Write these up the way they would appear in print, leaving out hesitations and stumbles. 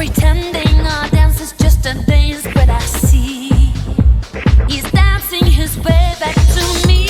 pretending our dance is just a dance, but I see he's dancing his way back to me.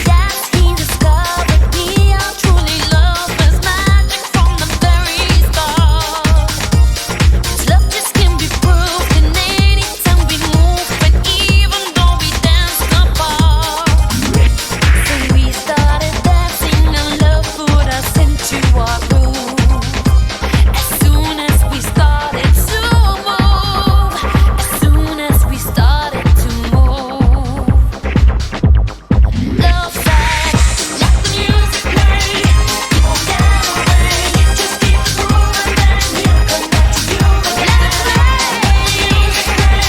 Yes, he discovered me. I truly love his magic from the very start. His love just can be proved in any time we move, and even though we danced apart. So we started dancing, and love put us into our groove. As soon as we started to move, as soon as we started to move, love said, let the music play. You won't get away. Just keep it moving, then he'll come back to you. Let it play. Music play.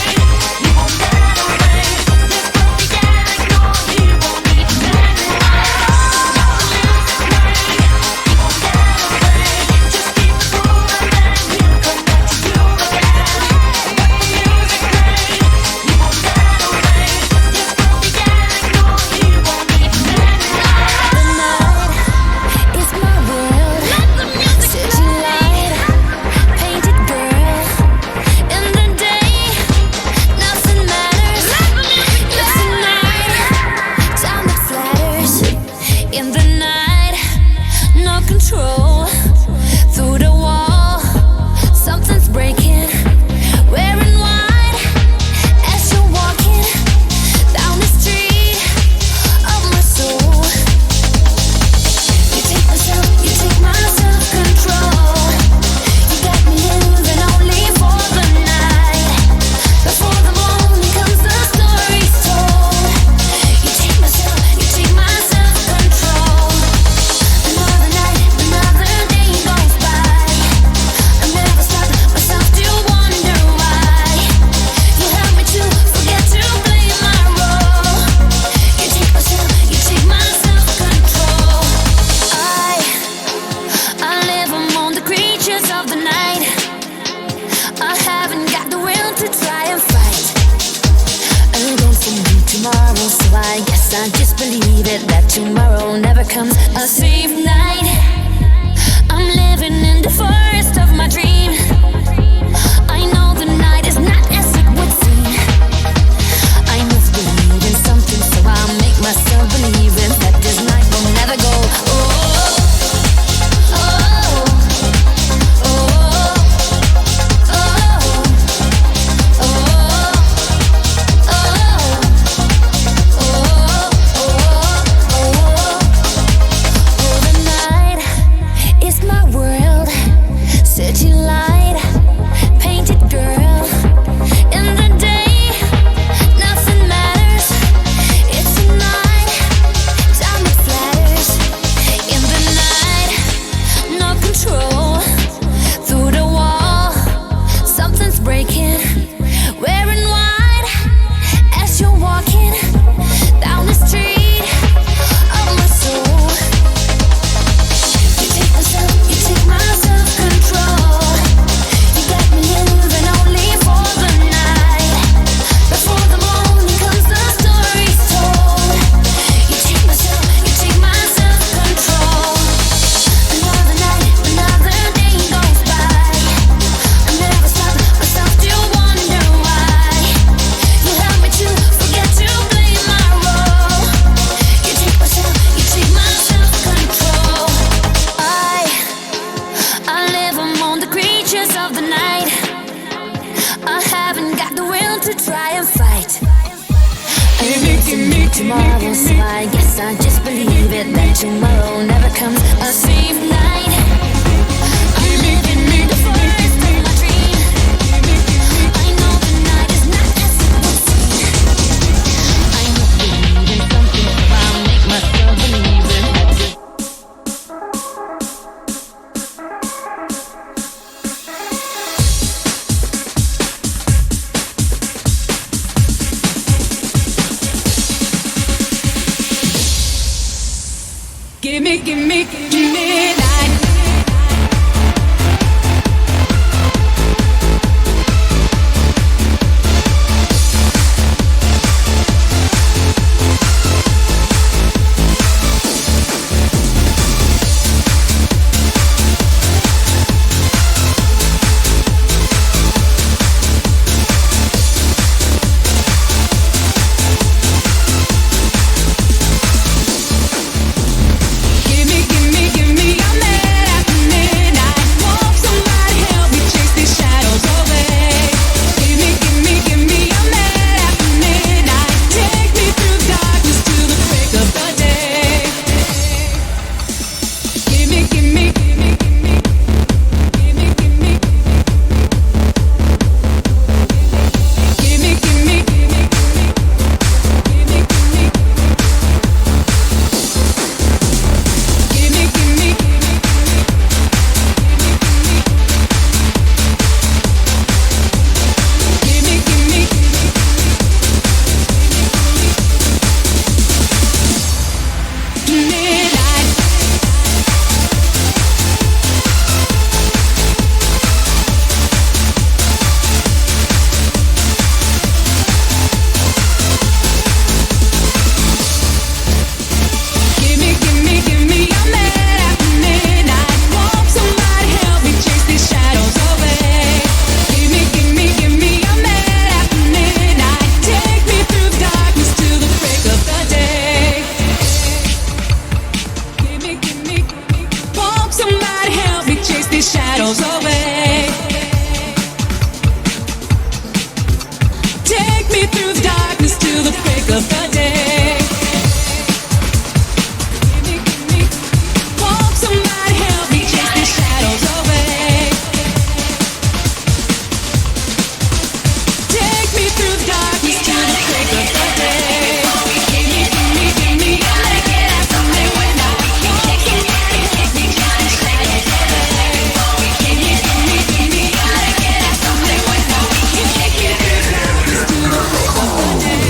You won't get away. This will be getting no. He won't need to play. Let the music play. You won't get away. Just keep it moving, then he'll come back to you again. Let the music play. You won't get away. This will be getting no. He won't need to play. The night is my world. City light, painted girl. In the day, nothing matters. It's the night, time that flatters. In the night, no control. Through the wall, something's breaking. Wearing white as you're walking down the street of my soul. You take my self-control. You got me living only for the night. Before the morning comes, the story's told. You take my self-control. Another night, another day goes by. I never stop myself to wonder why. You help me to forget to play my role. You take my self-control. I live among the creatures of the night. I haven't got the will to try and fight. I don't see tomorrow, so I guess I just believe it that tomorrow never comes. A safe night. I'm living in the forest of my dream. I know the night is not as it would seem. I must believe in something, so I'll make myself believe in that this night will never go. Oh, oh, oh, oh, oh, the night is my world. City light, painted girl. In the day, nothing matters. It's a night, time that flatters. In the night, no control. Through the wall, something's breaking. Wearing white as you're walking down the street of my soul. You take my self-control. You got me living only for the night. Before the morning comes, the story's told. You take my self-control. Another night, another day goes by. I never stop myself to wonder why. You help me to forget to play my role. You take my self-control. I live among the creatures of the night. I haven't got the will to try and fight. I don't see tomorrow, so I guess I just believe it that tomorrow never comes. A safe night. I'm living in the forest of my dream. I know the night is not as it would seem. I must believe in something, so I'll make myself believe in that. Give me life. shadows away. Take me through the darkness to the break of the day. Give me, won't somebody help me chase the shadows away? Take me through the darkness to the break of the day. Give me, gotta get out something when I won't somebody help me chase the shadows away? Give me, gotta get out something when I won't take me through the darkness to the break of the day.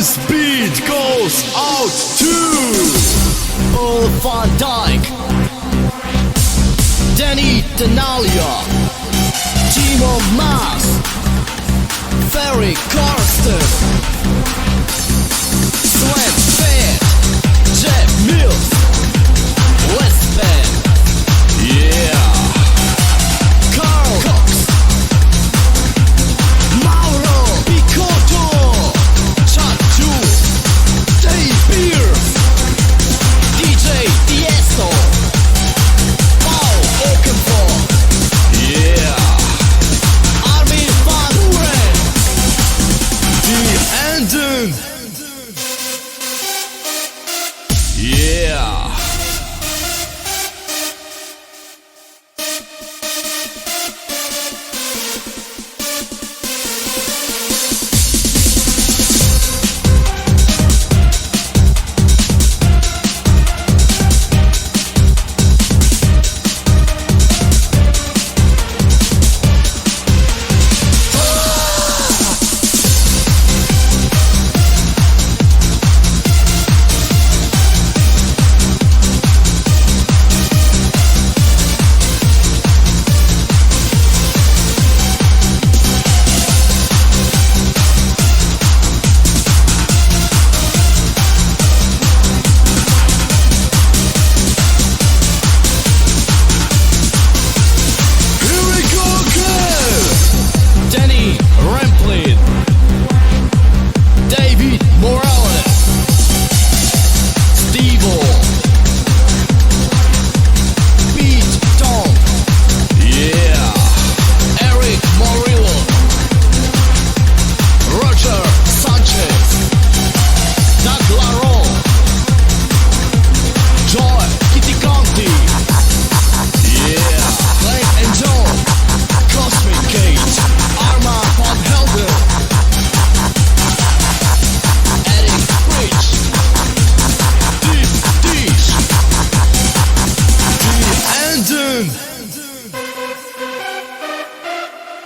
This beat goes out to Earl Van Dyke, Danny Denalia, Timo Maas, Ferry Karsten, Sweat Fed, Jeff Mills, Westband, yeah, Carl Cox, Mauro Picotto, Chachu, Dave Beers, DJ Tiesto, Paul Oakenfold, yeah, Armin van Buuren, Die Anden, yeah.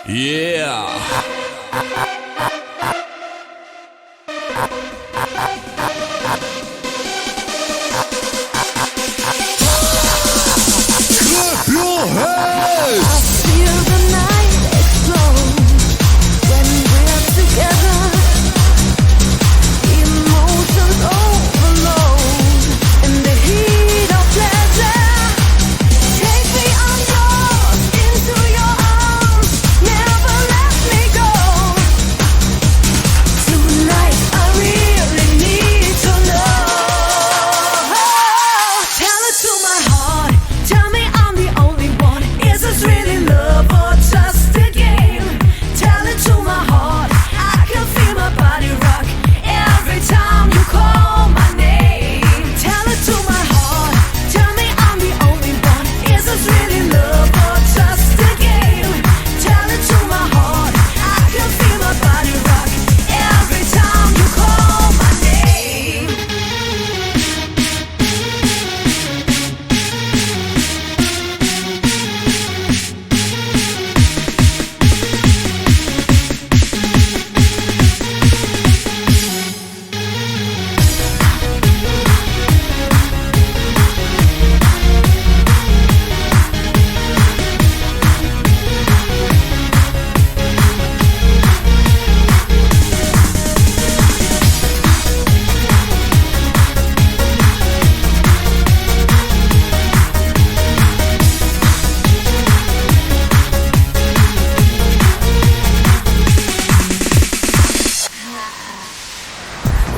Yeah. Clap your hands. Feel the night explode when we're together. Emotions overload in the heat of pleasure. Take me under into your arms, never let me go. Tonight I really need to know. Tell it to my heart. Tell me I'm the only one. Is this really love or just a game? Tell it to my heart. I can feel my body rock every time you call my name. Tell it to my heart. Tell me I'm the only one. Is this really love or just a game? Tell it to my heart. I can feel my body rock every time you call my name.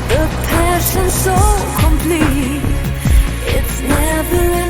The passion so complete, it's never